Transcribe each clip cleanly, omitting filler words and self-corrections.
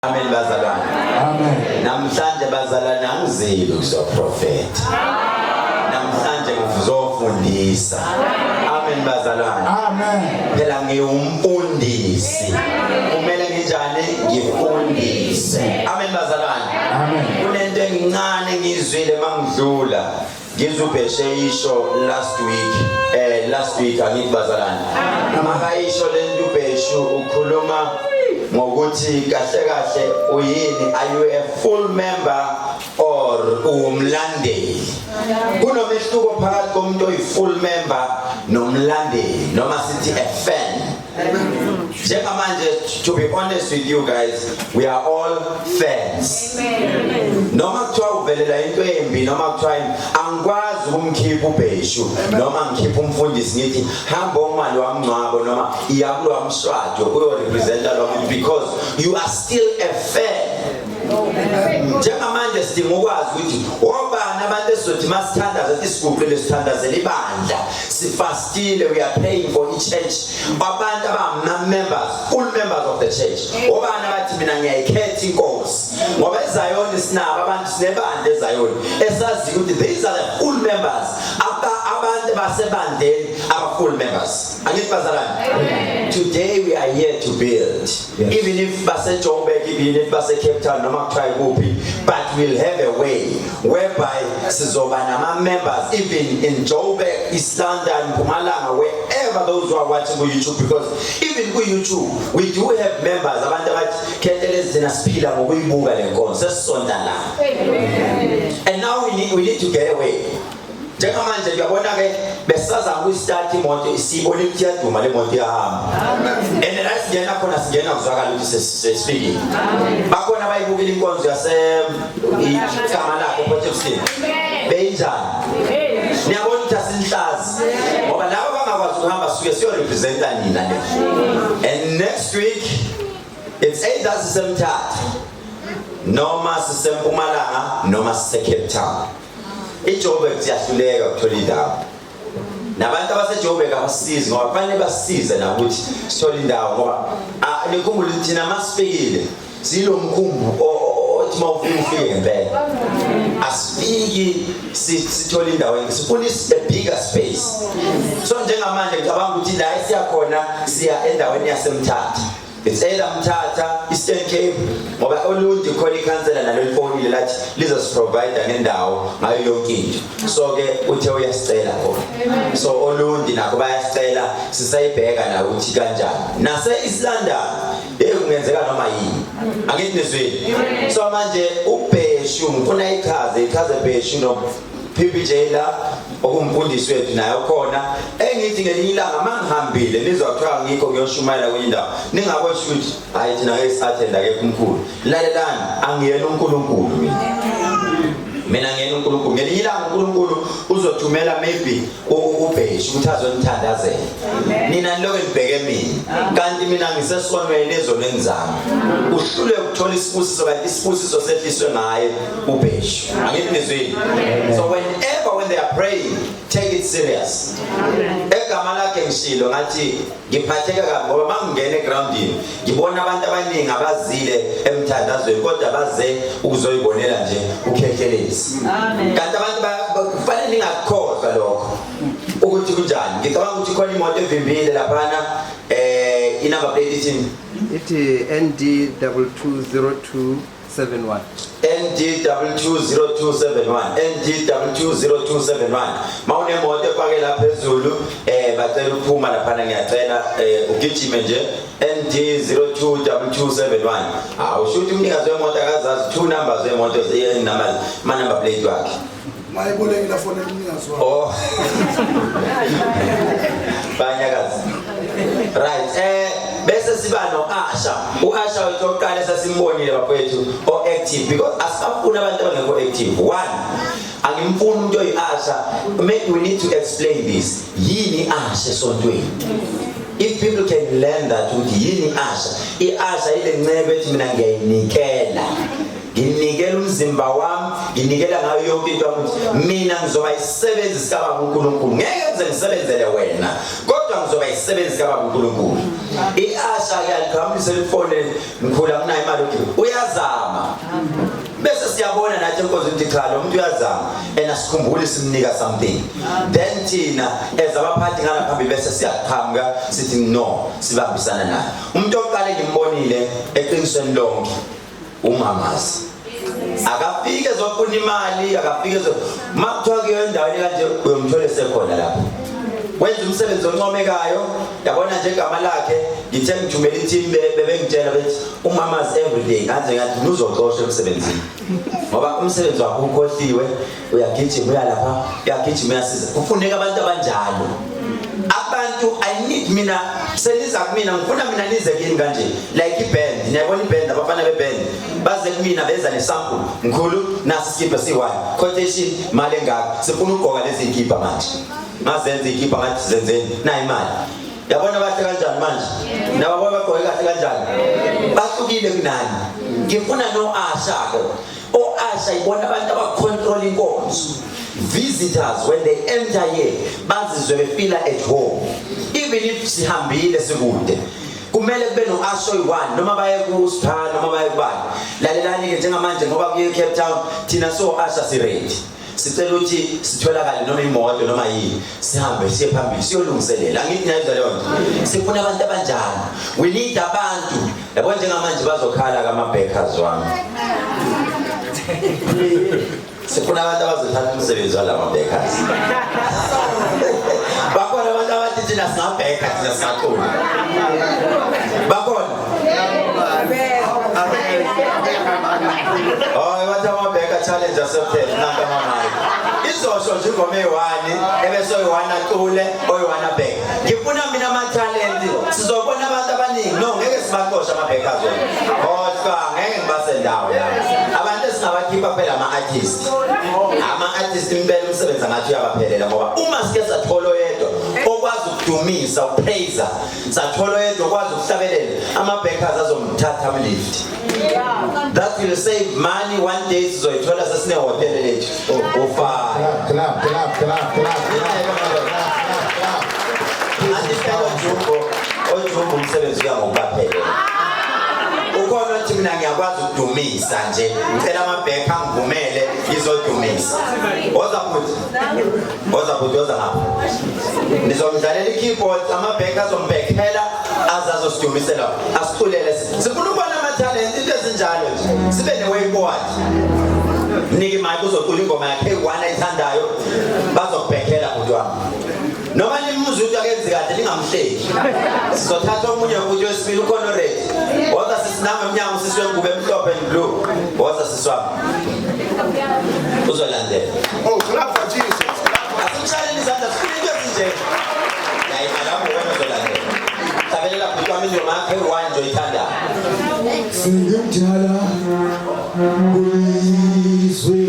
Amen bazalwane. Amen. Namhlanje bazalwane angizeli ukuzoprofeta. Namhlanje ngizofundisa. Amen bazalwane. Amen. Phela ngiyumfundisi. Kumele njani ngifundise. Amen bazalwane. Amen. Kunento encane ngizwile mangidlula. Ngizubheshe isho last week angithi bazalwane. Makayisho lento ubheshu ukhuluma ngokuthi kahle uyini, are you a full member or umlandeli? Kunomehluko phakathi komuntu oyi-full member nomlandeli noma sithi a fan. Njengamanje, to be honest with you guys, we are all fans. Noma kuthiwa uvelela into embi noma kuthiwa angikwazi ukumkhipha ubheshu noma ngikhipha umfundisi ngithi hamba omali wamngcwabo noma iyakulo wamshwajo uyorepresenta lo muntu because you are still a fan. Njengamanje sidinga ukwazi ukuthi obani abantu esizothi masithandaza isiguqule sithandazela ibandla sifastile, we are praying for each church, abantu abama-members, full members of the church. Obani abathi mina ngiyayikhetha inkosi ngoba eZayoni sinabo abantu sinebandla eZayoni esazi ukuthi these are the full members, abantu basebandleni aba full members. Angithi bazalwane, today we are here to build, even if base Joburg, even if base Cape Town noma try kuphi, but we'll have a way whereby sizoba nama-members even in Joburg, East London, Mpumalanga, wherever those who are watching on YouTube, because even on YouTube we do have members abantu abathi Khehlelezi thina siphila ngokuyibuka le nkonzo sesisonta la. And now we need to get away. Njengamanje ngiyabona ke besaza ukustart imoto isibona ukuthi iyaduma le moto iyahamba. And la singena khona singena kuzwakala ukuthi sesifike. Bakhona bayibukile inkonzo yase igama lakho Potchefstroom. Benjani? Niyabona ukuthi asinhlazi. Ngoba labo bangakwazi ukuhamba suke siyo representa nina le. And next week it's either sisemthatha noma sisempumalanga noma sise Cape Town. IJoburg siyahluleka ukuthola indawo. Nabantu abaseJoburg abasizi ngoba kufanele basize na ukuthi sithole indawo ngoba nikhumbule ukuthi thina masifikile silo mkhumbu othi mawufike ngempela. Asifiki sithole indawo, sifuna a bigger space. So njengamanje ngicabanga ukuthi la siyakhona siya endaweni yasemthatha. It's either Mthatha, Eastern Cape, ngoba olundi khona ikhansela nalo lifonile lathi lizosiprovide ngendawo ngayo yonke into. So ke uthe uyasicela khona. So olundi nako bayasicela sisayibheka la ukuthi kanjani. Nase East London kungenzeka noma yini. Angithi nizwini. So manje ubheshu ngifuna ikhaze bheshu no PPJ la okumfundisi wethu naye khona engithi ngelinye ilanga mangihambile nizokuthiwa ngikho ngiyoshumayela kwenye indawo ningabona ukuthi hayi thina ngesathenda ke kumkhulu lalelani angiyena uNkulunkulu mina ngiyena uNkulunkulu ngelinye ilanga uNkulunkulu uzothumela maybe ubheshu ukuthi azonithandazela nina lokho libheke mina kanti mina ngisesonweni ezonweni zami uhlule ukuthola isibusiso kanti isibusiso sehliswe ngaye ubheshu. Angithi nizwini. So when they are praying, take it serious. Egama lakhe ngishilo ngathi ngiphatheka kabi ngoba mangingena egroundini ngibona abantu abaningi abazile emthandazweni kodwa baze ukuzoyibonela nje uKhehlelezi. Kanti abantu kufanele ningakhohlwa lokho ukuthi kunjani. Ngicabanga ukuthi khona imoto evimbile laphana inamba plate ithi ND220271. ND220271 mawune moto epake lapha phezulu bacela ukuphuma laphana ngiyacela ugijime nje ND022271 awushuthi umnikazi wemoto akazazi two numbers wemoto ma number plate wakhe Mayibolekile fona umnikazi wakhe. Oh banyakazi right. Bese siba no Asha. uAsha wethoqala sasimbonile bafowethu active because asafuna abantu abangekho active. One, angimfuni umuntu oyiAsha. Maybe we need to explain this. Yini Asha esontweni? If people can learn that ukuthi yini Asha. iAsha ile ncebe ethi mina ngiyayinikela. Nginikela umzimba wami, nginikela ngayo yonke into ukuthi mina ngizoba isisebenzi sikaNkulunkulu. Ngeke ngize ngisebenzele wena. Kodwa kodwa ngizoba isisebenzi kaNkulunkulu. I-Asha ke alikhambise ifone ngikhula kunayo imali uyazama. Bese siyabona nathi enkonzweni ukuthi cha lo muntu uyazama enasikhumbule simnika something. Then thina ezabaphathi ngala phambili bese siyaqhamuka sithi no sibambisana naye. Umuntu oqale ngimbonile eqinisweni lonke umamazi. Akafike zofuna imali, akafike makuthiwa kuyo endaweni kanje uyomthola esekhona lapho. Wenza umsebenzi oncomekayo, yabona nje igama lakhe, ngithe ngithumela i-team bebengitshela bethi umamazi everyday kanze ngathi uzoxoshwa emsebenzini. Ngoba umsebenzi wakho ukhohliwe, uyagijima uya lapha, uyagijima uyasiza. Kufuneka abantu abanjalo. Abantu I need mina seniza kumina ngifuna mina nize kini kanje like iband niyabona iband abafana beband baze kumina beza nesample mkhulu nasi skipper si1 quotation mali engaka sifuna ukugqoka lezi ikipa manje mazenze ikipa ngathi zenzeni na imali yabona bahle kanjani manje nababona bagqoke kahle kanjani bahlukile kunani ngifuna no Asha ke o Asha ibona abantu abacontrol inkonzo. Visitors when they enter here bazizwe befeel at home even if sihambile sikude kumele kube no Asha oyi1 noma baye ku Spa noma baye kubani lalelani ke njengamanje ngoba kuye Cape Town thina so Asha si ready sicela ukuthi sitholakale noma imoto noma yini sihambe siye phambili siyolungiselela angithi niyayizwa leyo nto sifuna abantu abanjani we need abantu yabo njengamanje bazokhala kama-backers wami sifuna abantu abazothatha umsebenzi walama-backers bakhona abantu abathi thina singabheka thina singacula bakhona bathi ama-backer challenge asephela nankamamayo izosho nje ingoma eyi-1 ebese oyi-1 acule oyi-1 abheke ngifuna mina ama-talent sizobona abantu abaningi no ngeke sibaxoshe ama-backers kodwa ngeke ngibasendawo abantu esingabakhipha phela ama-artist ama-artist impela umsebenzi angathi uyabaphelela ngoba uma sike sathola oyedwa okwazi ukudumisa upraiser sathola oyedwa okwazi ukuhlabelela ama-backers azomthatha amlift. That will save money one day sizoyithola sesinehotel lethu ofana clap Ojumbo umsebenzi uyangokubaphelela ukhona ukuthi mina ngiyakwazi ukudumisa nje ngicela ama-backer angivumele ngizodumisa oza ngapha nizomdlalela i-keyboard ama-backer azombhekhela azazosidumisa asiculele sifuna ukubona ama-talent into ezinjalo nje sibe ne-wayboard mnike imali uzocula ingoma yakhe eyi-1 ayithandayo bazokubhekhela futhi wami noma nimuzwe ukuthi akenzi kahle lingamhleki sizothatha omunye futhi wesibili ukhona ready woza sisinama emnyango siswe ngube emhlophe and blue woza siswami uzolandela clap for Jesus asimshaleni izandla sifuna into ezinje yayimalamu wena uzolandela tabelela futhi wami ingoma yakhe eyi-1 nje oyithandayo singimdala kuyizwe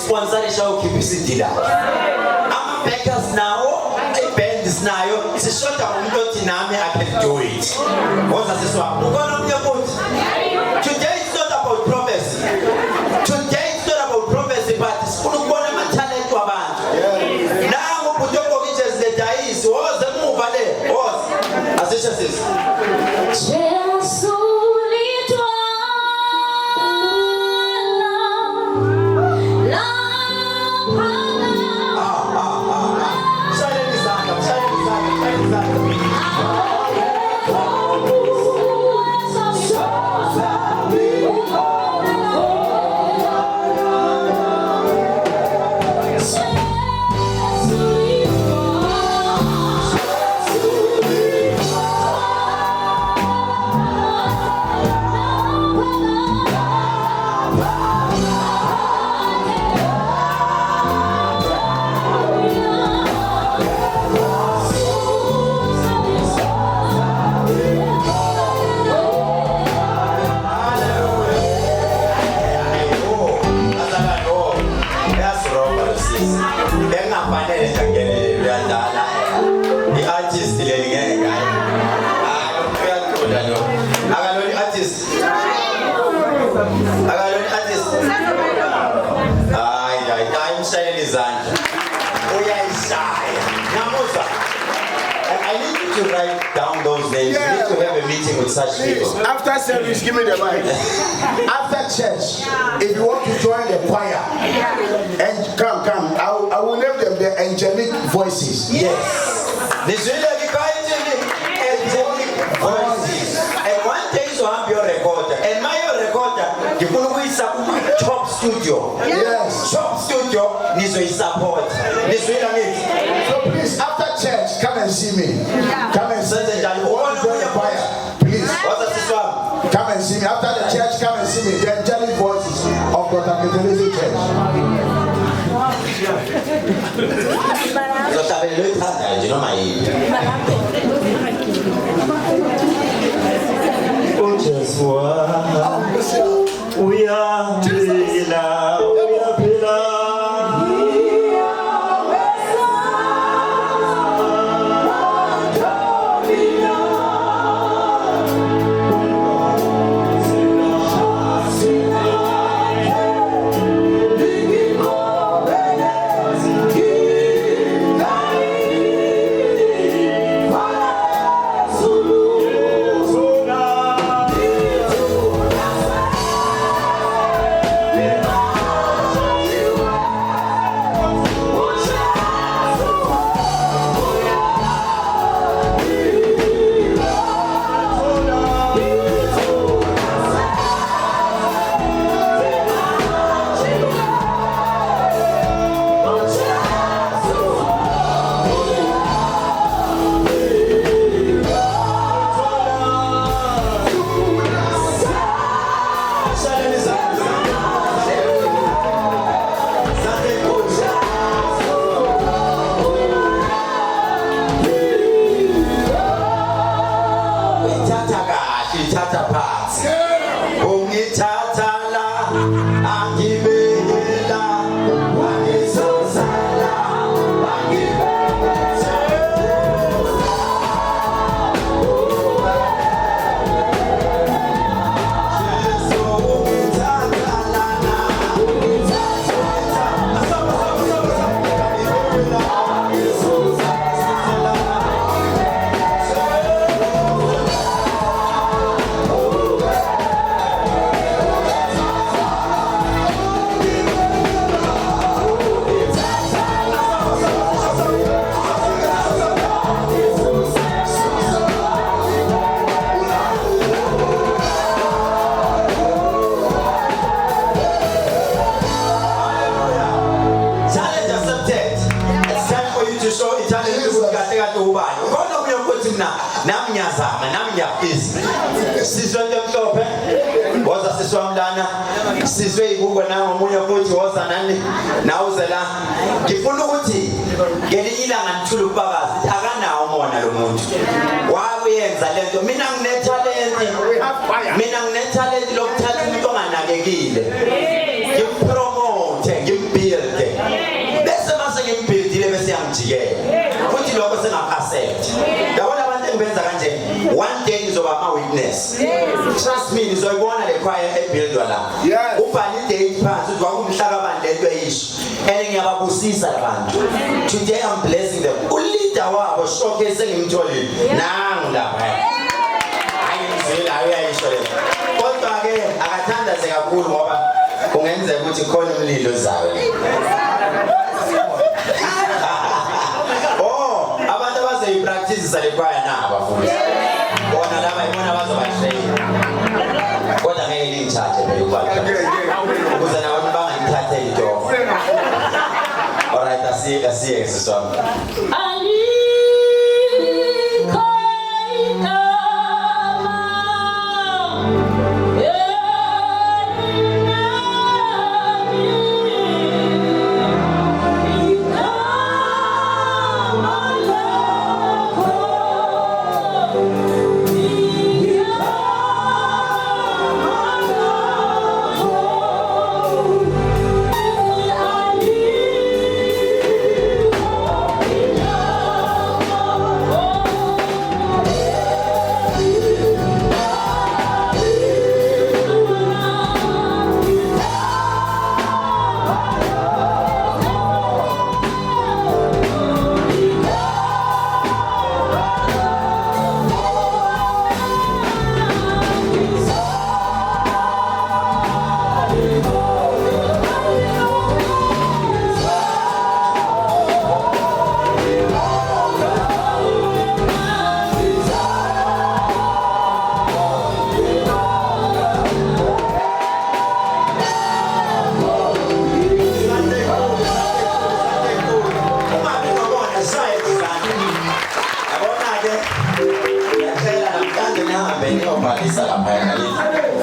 sponsor show keep CD la. Ama backers now, band is nayo. It's a short umuntu othi nami I can do it. Ngoba siswa. Ukona umnye umuntu. Today it's not about prophecy. Today it's not about prophecy, but it's for ukubona ama talent wabantu. Nangu umuntu ogqokile the days was emuva le. Was. Asisha sis. To write down those names. Yeah. You need to have a meeting with such people. After service, give me the mic. After church, if you want to join the choir, and come, I will name them the angelic voices. Yes. The angelic voices. And one day you have your recorder. And my recorder, you will be support top studio. Yes. Top studio needs to support. So please, after church, come and see me. Come and see me. Please. Come and see me. After the church, come and see me. The angelic voices of Dr. Khehlelezi Church. We are sizwe ibuko na omunye futhi wosanani nawuzela ngifuna ukuthi ngelinye ilanga ngithula ubufakazi akanawo umona lo muntu wabuyenza lento mina ngine talent lokuthatha umuntu onganakekile ngimpromote ngimbuild nizoba ama-witness. Trust me, nizoyibona le choir ebuildwa la. Ubhale idate phansi ukuthi kwakumhla kabani lento eyisho. And ngiyababusisa labantu. Today I'm blessing them. Uleader wabo showcase engimtholile. Nangu lapha. Ayimzila uyayisho le. Kodwa ke akathandaze kakhulu ngoba kungenzeka ukuthi khona umlilo zayo. Oh, abantu abazoyipractice le choir na abafundi. Bona laba ibona bazobatrain. Kodwa ngeke ngithathe phela ubakho. Ukuze nawo bangangithathe idoko. All right, asiyeke siswami.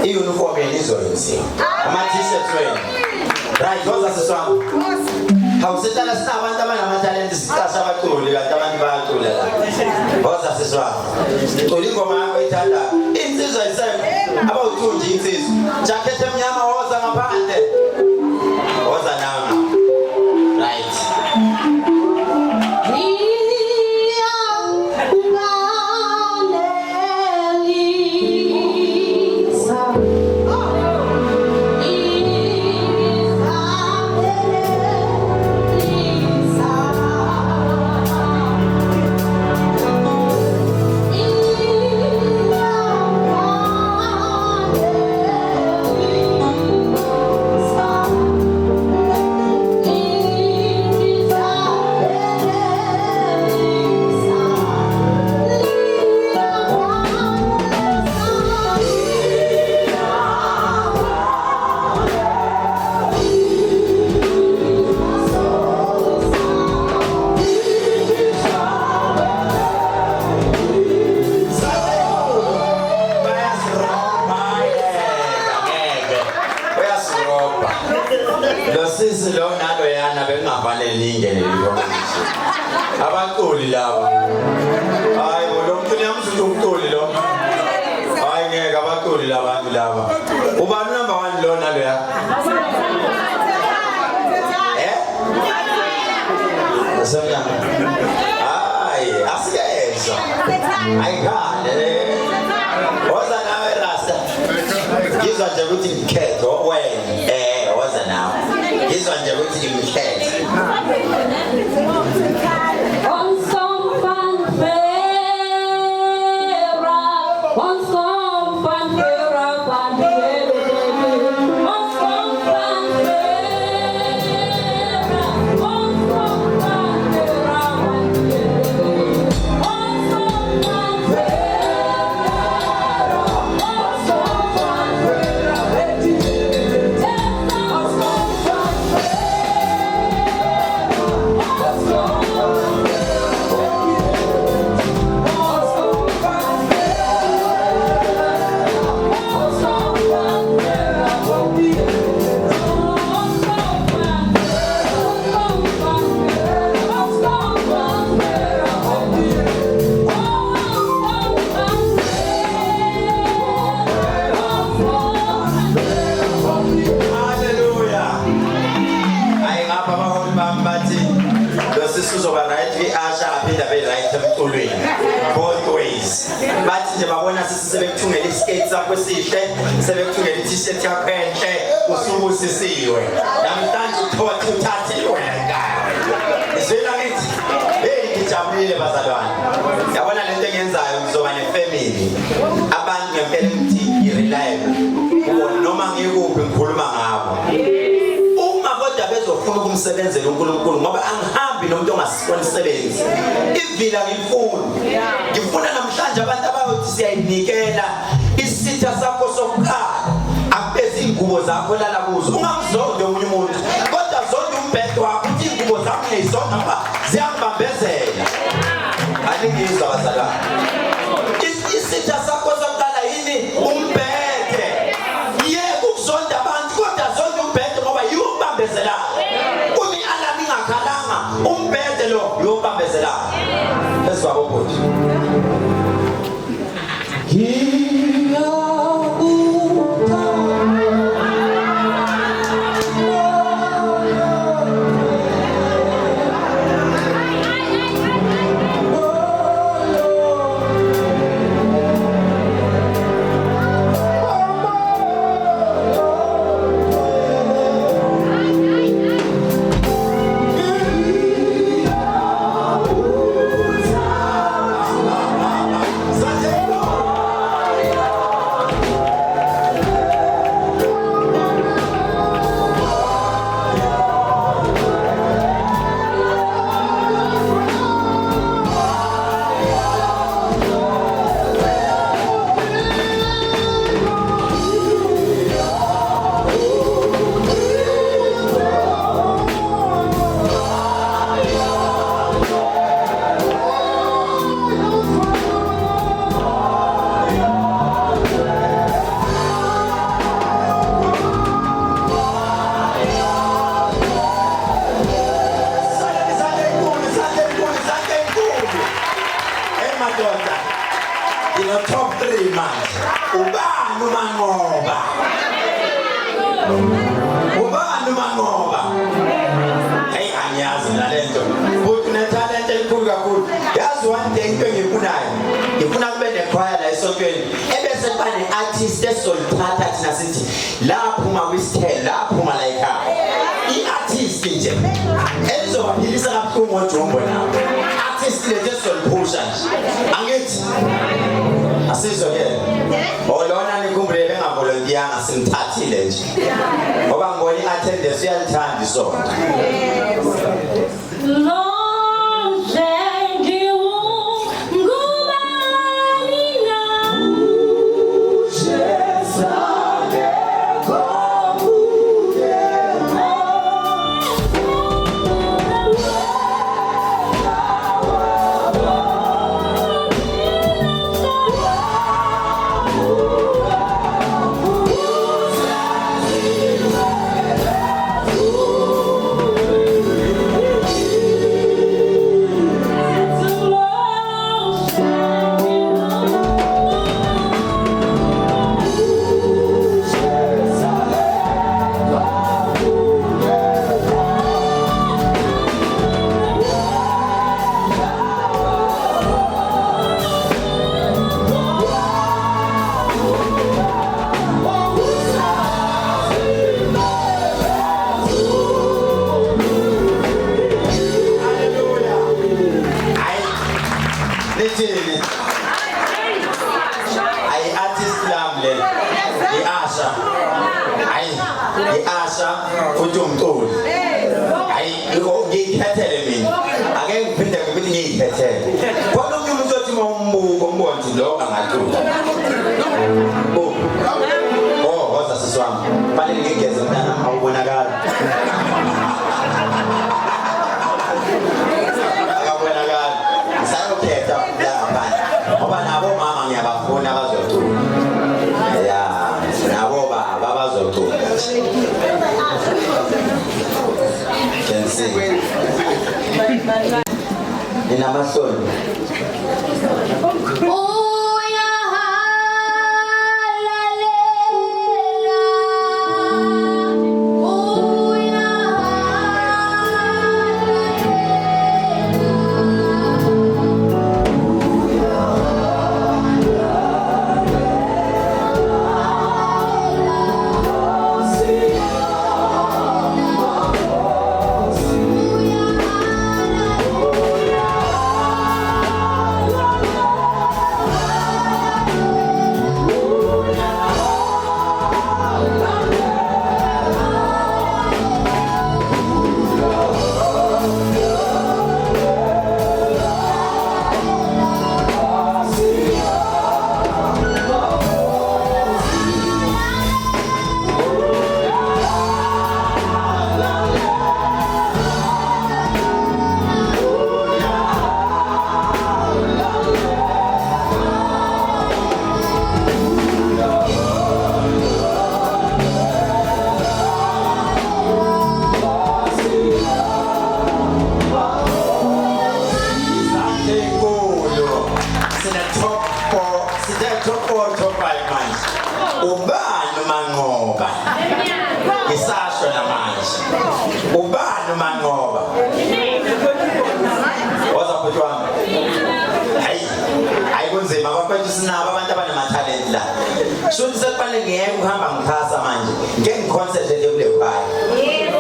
I-uniform yenizoyenziwa. Ama-t-shirts wenu. Right, woza siswami. Awusetshana sinabantu abanamatalenti sicasha abaculi kanti abantu bayacula la. Woza siswami. Cula ingoma yakho ithanda. Insizwa isema abawuthunji insizwa. Jacket emnyama woza ngaphandle. Woza nawe. Right. Abaculi laba. Hayi lo muntu uyamzulu umculi lo. Hayi ngeke abaculi labantu laba. Ubani number 1 lo nalo ya? Asemnya. Hayi asiyezwa. Ayikale. Woza nawe rasta. Ngizwa nje ukuthi ngikhetho wena. Woza nawe. Ngizwa nje ukuthi ngikhetho. ngathi sebekuthungela iskate sakho esihle sebekuthungela i-t-shirt yakho enhle usuku usisiwe namhlanje uthathiwe izwela ngithi hey ngijabulile bazalwane yabona lento engenzayo ngizoba ne-family abantu ngempela ngithi i-reliable noma ngikuphi ngikhuluma ngabo uma kodwa bezofuna ukumsebenzela uNkulunkulu ngoba angihambi nomuntu ongasifuni isebenzi ivila ngifuna namhlanje abantu abayothi siyayinikela isitha sakho sokukhala akubezi ingubo zakho lala kuzo ungamzonde omunye umuntu kodwa zonke umbhedo wakho uthi ingubo zakho ngiyizonda ngoba ziyangibambezela alingizwa bazalwane isitha sakho sokukhala yini umbhede yeke ukuzonda abantu kodwa zonke umbhedo ngoba yubambezela umi alami ngakhalanga umbhede lo yobambezela eswabo bhuti ngifuna kube nechoir la esontweni ebese kuba ne-artist esolithatha thina sithi laphuma kwisithelo laphuma la ekhaya i-artist nje ezobaphilisa kabuhlungu ojombo nawo artist le esoliphusha nje angithi asizokele olona nikhumbule bengavolontyanga simthathile nje ngoba ngibona i-attendance uyalithanda isonto Inamahloni quiet manje. Ubani umanqoba? Ngisasho namanje. Ubani umanqoba? What's up? Hayi kunzima abafethu sinabo abantu abanamatalent la. Shothi sekufanele ngiyeke ukuhamba ngiphasa manje. Ngeke ngiconcentrate kule khaya.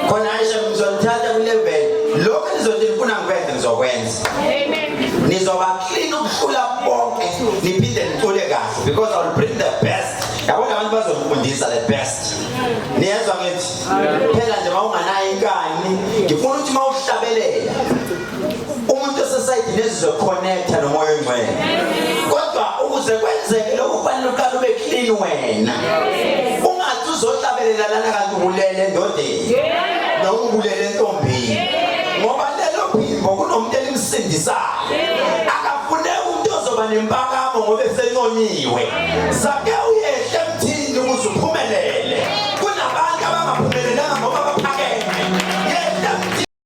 Khona ayisho ngizonithatha ku level. Lokho nizothi nifuna ngikwenze ngizokwenza. Amen. Nizoba clean ukuhlula bonke. Niphinde nicule kahle because I will bring the best. Yabona abantu bazofundisa the best. Niyezwa ngithi? Phela nje mawunganayo inkani, ngifuna ukuthi mawuhlabelela umuntu society nezizoconnecta nomoya ongcwele. Kodwa ukuze kwenzeke lokho kufanele uqale ube clean wena. Ungathi uzohlabelela lana kanti ubulele endodeni. Noma ubulele entombini. Ngoba lelo phimbo kunomuntu elimsindisayo. Akafuneki umuntu ozoba nempakamo ngoba esenconywe. Sake